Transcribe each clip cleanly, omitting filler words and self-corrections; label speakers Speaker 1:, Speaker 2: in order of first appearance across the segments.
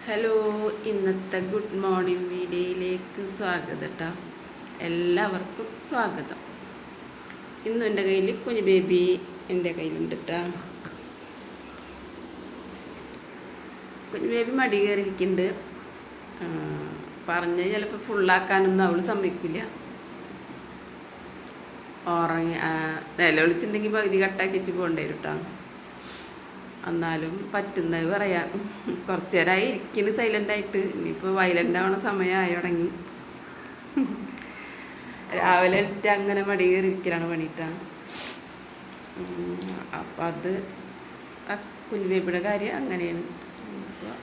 Speaker 1: Hello, ഇന്നത്തെ good morning വീഡിയോയിലേക്ക് സ്വാഗതം കേട്ടോ. എല്ലാവർക്കും സ്വാഗതം. ഇന്നും എൻ്റെ കയ്യിൽ കുഞ്ഞു ബേബി എൻ്റെ കയ്യിലുണ്ട് കേട്ടോ. കുഞ്ഞു ബേബി മടി കയറിയിരിക്കുന്നുണ്ട്. പറഞ്ഞ് ചിലപ്പോൾ ഫുള്ളാക്കാനൊന്നും അവൾ സമ്മതിക്കില്ല. ഉറങ്ങി നിലവിളിച്ചിട്ടുണ്ടെങ്കിൽ പകുതി കട്ടാക്കി വെച്ച് പോകേണ്ടി വരും കേട്ടോ. എന്നാലും പറ്റുന്നത് പറയാം. കുറച്ച് നേരമായി ഇരിക്കുന്നു സൈലൻ്റായിട്ട്. ഇനിയിപ്പോൾ വയലൻ്റ് ആവണ സമയമായി തുടങ്ങി. രാവിലെ എഴുത്ത് അങ്ങനെ മടി കയറി ഇരിക്കലാണ് പണിയിട്ടാണ്. അപ്പം അത് കുഞ്ഞു ബേബിയുടെ കാര്യം അങ്ങനെയാണ്. അപ്പോൾ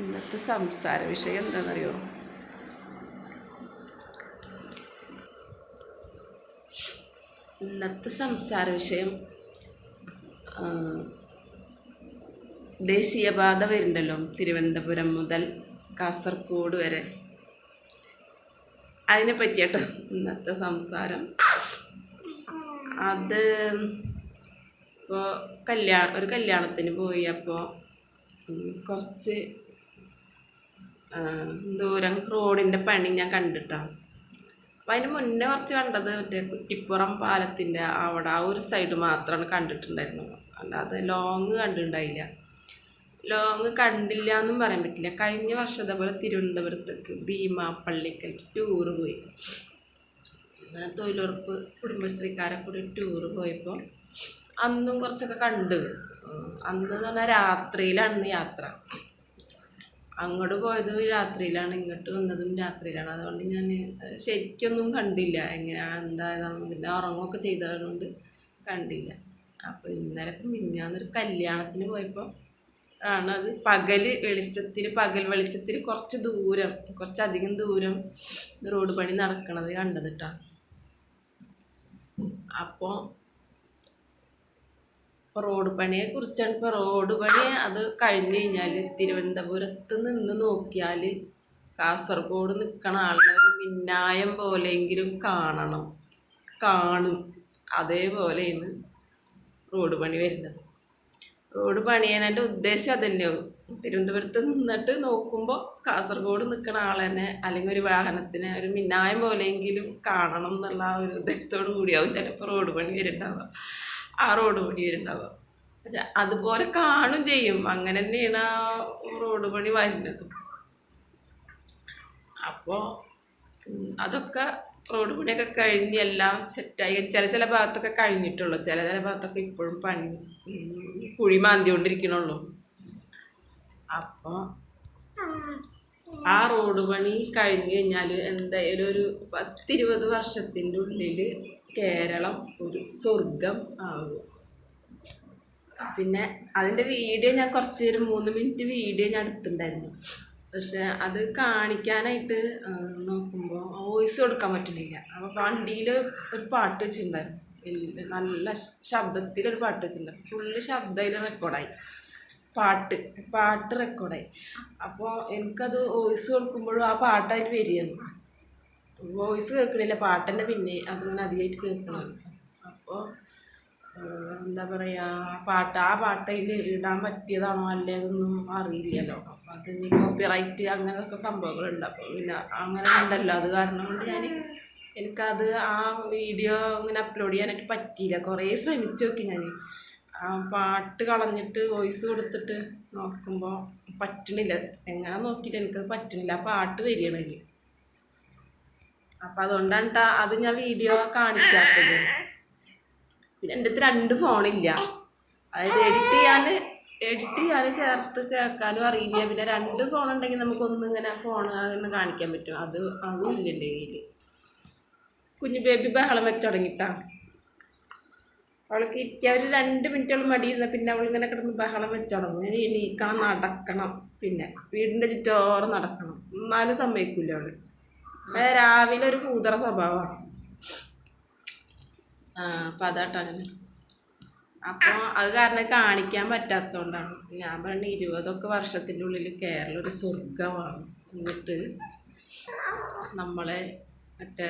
Speaker 1: ഇന്നത്തെ സംസാര വിഷയം എന്താണെന്നറിയോ? ഇന്നത്തെ സംസാര വിഷയം ദേശീയപാത വരുന്നുണ്ടല്ലോ, തിരുവനന്തപുരം മുതൽ കാസർഗോഡ് വരെ. അതിനെ പറ്റിയാട്ടോ ഇന്നത്തെ സംസാരം. അത് ഇപ്പോൾ ഒരു കല്യാണത്തിന് പോയി. അപ്പോൾ കുറച്ച് ദൂരം റോഡിൻ്റെ പണി ഞാൻ കണ്ടിട്ടാണ്. അപ്പം അതിന് മുന്നേ കുറച്ച് കണ്ടത് മറ്റേ കുറ്റിപ്പുറം പാലത്തിൻ്റെ അവിടെ ആ ഒരു സൈഡ് മാത്രമാണ് കണ്ടിട്ടുണ്ടായിരുന്നത്. അല്ലാതെ ലോങ് കണ്ടിട്ടുണ്ടായില്ല. ലോങ് കണ്ടില്ല എന്നും പറയാൻ പറ്റില്ല. കഴിഞ്ഞ വർഷത്തെ പോലെ തിരുവനന്തപുരത്തേക്ക് ഭീമാപ്പള്ളിക്കൽ ടൂറ് പോയി. അങ്ങനെ തൊഴിലുറപ്പ് കുടുംബശ്രീക്കാരെ കൂടി ടൂറ് പോയപ്പോൾ അന്നും കുറച്ചൊക്കെ കണ്ട്. അന്ന് പറഞ്ഞാൽ രാത്രിയിലാണ് യാത്ര. അങ്ങോട്ട് പോയത് രാത്രിയിലാണ്, ഇങ്ങോട്ട് വന്നതും രാത്രിയിലാണ്. അതുകൊണ്ട് ഞാൻ ശരിക്കൊന്നും കണ്ടില്ല എങ്ങനെയാണ് എന്തായതാണെന്ന്. പിന്നെ ഉറങ്ങുകയൊക്കെ ചെയ്തതുകൊണ്ട് കണ്ടില്ല. അപ്പോൾ ഇന്നലെ മിഞ്ഞാന്നൊരു കല്യാണത്തിന് പോയപ്പോൾ ആണ് അത് പകൽ വെളിച്ചത്തിൽ കുറച്ചധികം ദൂരം റോഡ് പണി നടക്കണത് കണ്ടത് കേട്ടോ. അപ്പോൾ റോഡ് പണിയെ കുറിച്ചാണ്. ഇപ്പോൾ റോഡ് പണി അത് കഴിഞ്ഞ് കഴിഞ്ഞാൽ തിരുവനന്തപുരത്ത് നിന്ന് നോക്കിയാൽ കാസർഗോഡ് നിൽക്കണ ആളുടെ ഒരു മിന്നായം പോലെയെങ്കിലും കാണും. അതേപോലെയാണ് റോഡ് പണി വരുന്നത്. റോഡ് പണിയാനതിൻ്റെ ഉദ്ദേശം അതുതന്നെയാവും. തിരുവനന്തപുരത്ത് നിന്നിട്ട് നോക്കുമ്പോൾ കാസർഗോഡ് നിൽക്കണ ആളെന്നെ അല്ലെങ്കിൽ ഒരു വാഹനത്തിന് ഒരു മിന്നായം പോലെയെങ്കിലും കാണണം എന്നുള്ള ആ ഒരു ഉദ്ദേശത്തോടു കൂടിയാവും ചിലപ്പോൾ റോഡ് പണി വരുന്നുണ്ടാവുക. പക്ഷെ അതുപോലെ കാണും ചെയ്യും. അങ്ങനെ തന്നെയാണ് ആ റോഡ് പണി വരുന്നത്. അപ്പോൾ അതൊക്കെ റോഡ് പണിയൊക്കെ കഴിഞ്ഞ് എല്ലാം സെറ്റായി. ചില ഭാഗത്തൊക്കെ കഴിഞ്ഞിട്ടുള്ളൂ. ചില ഭാഗത്തൊക്കെ ഇപ്പോഴും കുഴി മാന്തിക്കൊണ്ടിരിക്കണുള്ളൂ. അപ്പോൾ ആ റോഡ് പണി കഴിഞ്ഞ് കഴിഞ്ഞാൽ എന്തായാലും ഒരു 10-20 വർഷത്തിൻ്റെ ഉള്ളിൽ കേരളം ഒരു സ്വർഗം ആകും. പിന്നെ അതിൻ്റെ വീഡിയോ ഞാൻ കുറച്ച് 3 മിനിറ്റ് വീഡിയോ ഞാൻ എടുത്തിട്ടുണ്ടായിരുന്നു. പക്ഷെ അത് കാണിക്കാനായിട്ട് നോക്കുമ്പോൾ വോയിസ് കൊടുക്കാൻ പറ്റുന്നില്ല. അപ്പോൾ വണ്ടിയിൽ ഒരു പാട്ട് വെച്ചിട്ടുണ്ടായിരുന്നു, നല്ല ശബ്ദത്തിലൊരു പാട്ട് വെച്ചിട്ടുണ്ടായിരുന്നു. ഫുള്ള് ശബ്ദത്തിൽ റെക്കോർഡായി, പാട്ട് റെക്കോർഡായി. അപ്പോൾ എനിക്കത് വോയിസ് കൊടുക്കുമ്പോഴും ആ പാട്ട് അതിന് വരികയാണ്. വോയിസ് കേൾക്കണില്ല, പാട്ടന്നെ പിന്നെ അതിങ്ങനെ അധികമായിട്ട് കേൾക്കണം. അപ്പോൾ എന്താ പറയുക, ആ പാട്ടയിൽ ഇടാൻ പറ്റിയതാണോ അല്ലേ അതൊന്നും അറിയില്ലല്ലോ. അപ്പോൾ അതിന് കോപ്പിറൈറ്റ് അങ്ങനെയൊക്കെ സംഭവങ്ങളുണ്ട്. അപ്പോൾ പിന്നെ അങ്ങനെ ഉണ്ടല്ലോ. അത് കാരണം കൊണ്ട് എനിക്കത് ആ വീഡിയോ ഇങ്ങനെ അപ്ലോഡ് ചെയ്യാനായിട്ട് പറ്റിയില്ല. കുറേ ശ്രമിച്ചു നോക്കി ഞാൻ. ആ പാട്ട് കളഞ്ഞിട്ട് വോയിസ് കൊടുത്തിട്ട് നോക്കുമ്പോൾ പറ്റണില്ല. എങ്ങനെ നോക്കിയിട്ട് എനിക്കത് പറ്റണില്ല. ആ പാട്ട് വരികയാണെങ്കിൽ. അപ്പം അതുകൊണ്ടാണ് അത് ഞാൻ വീഡിയോ കാണിക്കാത്തത്. പിന്നെ എൻ്റെ അടുത്ത് 2 ഫോണില്ല. അതായത് എഡിറ്റ് ചെയ്യാൻ ചേർത്ത് കേൾക്കാനും അറിയില്ല. പിന്നെ 2 ഫോണുണ്ടെങ്കിൽ നമുക്കൊന്നിങ്ങനെ അങ്ങനെ കാണിക്കാൻ പറ്റും. അതും ഇല്ല എൻ്റെ കയ്യിൽ. കുഞ്ഞു ബേബി ബഹളം വെച്ച് തുടങ്ങിയിട്ടാ. അവൾക്ക് ഇരിക്കാൻ ഒരു 2 മിനിറ്റുകൾ മടിയിരുന്ന പിന്നെ അവളിങ്ങനെ കിടന്ന് ബഹളം വെച്ച് തുടങ്ങും. എണീക്കണം, നടക്കണം, പിന്നെ വീടിൻ്റെ ചുറ്റോളം നടക്കണം. എന്നാലും സമ്മതിക്കില്ല അവൾ. രാവിലെ ഒരു കൂതറ സ്വഭാവമാണ്. അപ്പം അതാട്ടോ അങ്ങനെ. അപ്പോൾ അത് കാരണം കാണിക്കാൻ പറ്റാത്തതുകൊണ്ടാണ് ഞാൻ പറഞ്ഞത്. 20 വർഷത്തിൻ്റെ ഉള്ളിൽ കേരളം ഒരു സ്വർഗമാണ്. എന്നിട്ട് നമ്മളെ മറ്റേ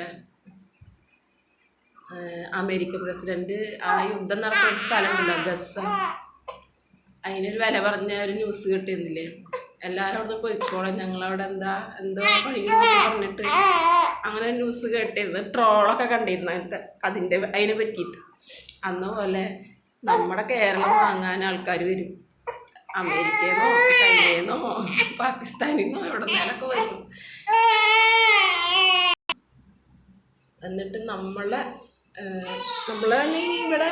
Speaker 1: അമേരിക്കൻ പ്രസിഡന്റ് ആ യുദ്ധം നടത്തുന്ന സ്ഥലമുണ്ടല്ലോ, ഗസ, അതിനൊരു വില പറഞ്ഞ ഒരു ന്യൂസ് കിട്ടിയിരുന്നില്ലേ? എല്ലാവരും അവിടെ നിന്ന് പോയിക്കോളെ, ഞങ്ങളവിടെ എന്തോ പണിയെന്നൊക്കെ പറഞ്ഞിട്ട് അങ്ങനെ ന്യൂസ് കേട്ടിരുന്നു. ട്രോളൊക്കെ കണ്ടിരുന്നു അതിനെ പറ്റിയിട്ട്. അന്ന് പോലെ നമ്മുടെ കേരളം വാങ്ങാൻ ആൾക്കാർ വരും. അമേരിക്കയിൽ നിന്നോ ചൈനയിൽ നിന്നോ പാകിസ്ഥാനിൽ നിന്നോ എവിടെ നിന്നൊക്കെ വരും. എന്നിട്ട് നമ്മളല്ലെങ്കിൽ ഇവിടെ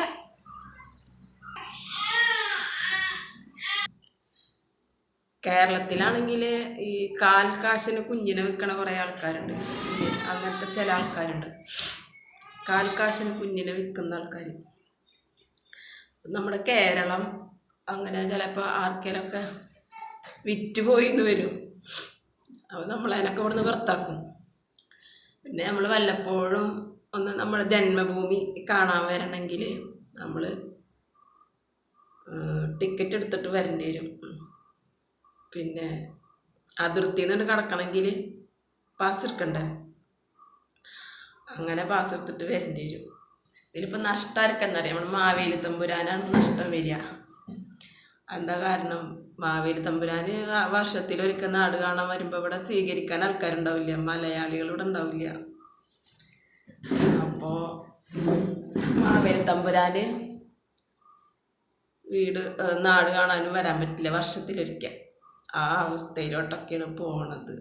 Speaker 1: കേരളത്തിലാണെങ്കിൽ ഈ കാശിന് കുഞ്ഞിനെ വിൽക്കണ കുറേ ആൾക്കാരുണ്ട്. അങ്ങനത്തെ ചില ആൾക്കാരുണ്ട്, കാശിന് കുഞ്ഞിനെ വിൽക്കുന്ന ആൾക്കാർ. നമ്മുടെ കേരളം അങ്ങനെ ചിലപ്പോൾ ആർക്കേലൊക്കെ വിറ്റ് പോയിന്ന് വരും. അപ്പോൾ നമ്മളതിനൊക്കെ ഇവിടുന്ന് പുറത്താക്കും. പിന്നെ നമ്മൾ വല്ലപ്പോഴും ഒന്ന് നമ്മുടെ ജന്മഭൂമി കാണാൻ വരണമെങ്കിൽ നമ്മൾ ടിക്കറ്റ് എടുത്തിട്ട് വരേണ്ടി വരും. പിന്നെ അതിർത്തിയിൽ നിന്ന് കടക്കണമെങ്കിൽ പാസ് എടുക്കണ്ടേ, അങ്ങനെ പാസ് എടുത്തിട്ട് വരേണ്ടി വരും. ഇതിലിപ്പോൾ നഷ്ടം ആർക്കെന്നറിയാം, നമ്മൾ മാവേലി തമ്പുരാനാണ് നഷ്ടം വരിക. എന്താ കാരണം, മാവേലി തമ്പുരാന് വർഷത്തിലൊരിക്കൽ നാട് കാണാൻ വരുമ്പോൾ ഇവിടെ സ്വീകരിക്കാൻ ആൾക്കാരുണ്ടാവില്ല, മലയാളികളിവിടെ ഉണ്ടാവില്ല. അപ്പോൾ മാവേലി തമ്പുരാന് നാട് കാണാനും വരാൻ പറ്റില്ല, വർഷത്തിലൊരിക്കൽ. ആ അവസ്ഥയിലോട്ടൊക്കെയാണ് പോണത്.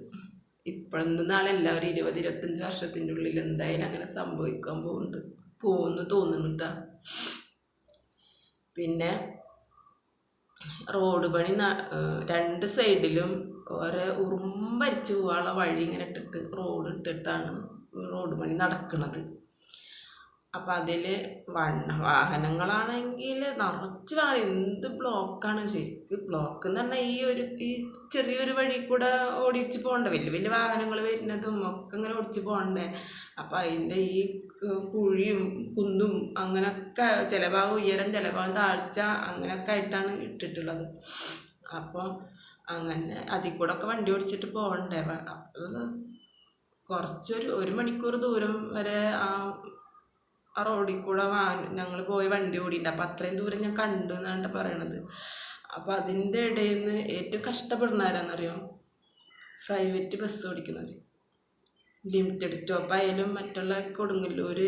Speaker 1: ഇപ്പോഴൊന്നും നാളെ എല്ലാവരും 20-25 വർഷത്തിൻ്റെ ഉള്ളിൽ എന്തായാലും അങ്ങനെ സംഭവിക്കാൻ പോകുന്നു തോന്നുന്നുട്ടാ. പിന്നെ റോഡ് പണി 2 സൈഡിലും ഓരോ ഉറുമ്പരിച്ച് പോകാനുള്ള വഴി ഇങ്ങനെ ഇട്ടിട്ട് റോഡ് ഇട്ടിട്ടാണ് റോഡ് പണി നടക്കുന്നത്. അപ്പം അതിൽ വാഹനങ്ങളാണെങ്കിൽ നിറച്ച് എന്ത് ബ്ലോക്കാണ്. ശരിക്കും ബ്ലോക്ക് എന്ന് പറഞ്ഞാൽ ഈ ചെറിയൊരു വഴി കൂടെ ഓടിച്ച് പോകണ്ടേ, വലിയ വലിയ വാഹനങ്ങൾ വരുന്നതും ഒക്കെ ഇങ്ങനെ ഓടിച്ച് പോകണ്ടേ. അപ്പം അതിൻ്റെ ഈ കുഴിയും കുന്നും അങ്ങനെയൊക്കെ, ചില ഭാഗം ഉയരം ചില ഭാഗം താഴ്ച അങ്ങനെയൊക്കെ ആയിട്ടാണ് ഇട്ടിട്ടുള്ളത്. അപ്പോൾ അങ്ങനെ അതിൽ കൂടെ ഒക്കെ വണ്ടി ഓടിച്ചിട്ട് പോകണ്ടേ. കുറച്ചൊരു 1 മണിക്കൂർ ദൂരം വരെ ആ റോഡിൽ കൂടെ ഞങ്ങൾ പോയി വണ്ടി ഓടിയിട്ടുണ്ട്. അപ്പം അത്രയും ദൂരം ഞാൻ കണ്ടു എന്നാണ് പറയണത്. അപ്പം അതിൻ്റെ ഇടയിൽ നിന്ന് ഏറ്റവും കഷ്ടപ്പെടുന്നവരാണെന്നറിയോ, പ്രൈവറ്റ് ബസ് ഓടിക്കുന്നവർ. ലിമിറ്റഡ് സ്റ്റോപ്പായാലും മറ്റുള്ള കൊടുങ്ങല്ലൂർ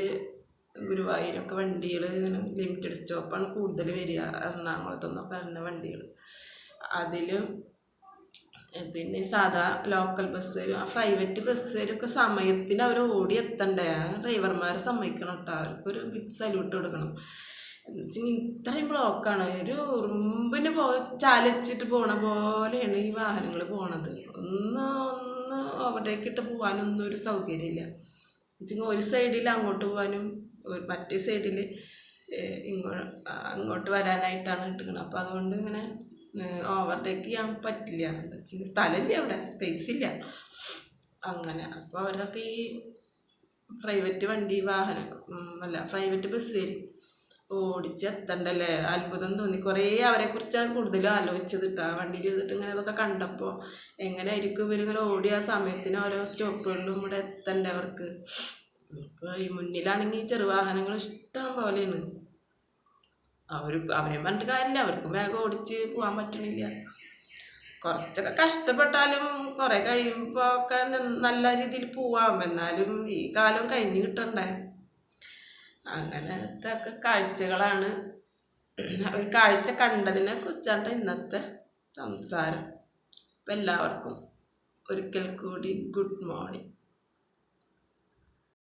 Speaker 1: ഗുരുവായൂരൊക്കെ വണ്ടികൾ ഇങ്ങനെ ലിമിറ്റഡ് സ്റ്റോപ്പാണ് കൂടുതൽ വരിക, എറണാകുളത്തുനിന്നൊക്കെ വരുന്ന വണ്ടികൾ. അതിലും പിന്നെ സാധാ ലോക്കൽ ബസ്സുകാരും ആ പ്രൈവറ്റ് ബസ്സുകാരൊക്കെ സമയത്തിന് അവർ ഓടി എത്തണ്ടേ. ഡ്രൈവർമാരെ സമ്മതിക്കണം കേട്ടോ, അവർക്കൊരു ബിഗ് സല്യൂട്ട് കൊടുക്കണം. എന്ന് വെച്ചാൽ ഇത്രയും ബ്ലോക്കാണ്. ഒരു ഉറുമ്പിന് ചാലിച്ചിട്ട് പോണ പോലെയാണ് ഈ വാഹനങ്ങൾ പോണത്. ഒന്ന് അവിടേക്കിട്ട് പോകാനൊന്നും ഒരു സൗകര്യമില്ല. എന്നുവെച്ചാൽ ഒരു സൈഡിൽ അങ്ങോട്ട് പോകാനും മറ്റേ സൈഡിൽ അങ്ങോട്ട് വരാനായിട്ടാണ് ഇട്ടിരിക്കുന്നത്. അപ്പോൾ അതുകൊണ്ട് ഇങ്ങനെ ഓവർടേക്ക് ചെയ്യാൻ പറ്റില്ല. എന്താ വെച്ചാൽ സ്ഥലമില്ല, അവിടെ സ്പേസ് ഇല്ല അങ്ങനെ. അപ്പോൾ അവരൊക്കെ ഈ പ്രൈവറ്റ് പ്രൈവറ്റ് ബസ്സുകാർ ഓടിച്ചെത്തണ്ടല്ലേ. അത്ഭുതം തോന്നി. കുറേ അവരെക്കുറിച്ചാണ് കൂടുതലും ആലോചിച്ചത് കേട്ടോ. ആ വണ്ടിയിൽ ഇരുന്നിട്ട് ഇങ്ങനെ അതൊക്കെ കണ്ടപ്പോൾ എങ്ങനെയായിരിക്കും ഇവരിങ്ങനെ ഓടിയ സമയത്തിന് ഓരോ സ്റ്റോപ്പുകളിലും ഇവിടെ എത്തണ്ടേ അവർക്ക്. ഇപ്പോൾ ഈ മുന്നിലാണെങ്കിൽ ചെറുവാഹനങ്ങൾ ഇഷ്ടം പോലെയാണ്. അവരെ പറഞ്ഞിട്ട് കാര്യമില്ല, അവർക്ക് വേഗം ഓടിച്ച് പോകാൻ പറ്റണില്ല. കുറച്ചൊക്കെ കഷ്ടപ്പെട്ടാലും കുറേ കഴിയുമ്പോൾ ഒക്കെ നല്ല രീതിയിൽ പോവാം. എന്നാലും ഈ കാലം കഴിഞ്ഞ് കിട്ടണ്ടേ. അങ്ങനത്തെ ഒക്കെ കാഴ്ചകളാണ്. ഒരു കാഴ്ച കണ്ടതിനെ കുറിച്ചാണ് ഇന്നത്തെ സംസാരം. അപ്പം എല്ലാവർക്കും ഒരിക്കൽ കൂടി ഗുഡ് മോർണിംഗ്.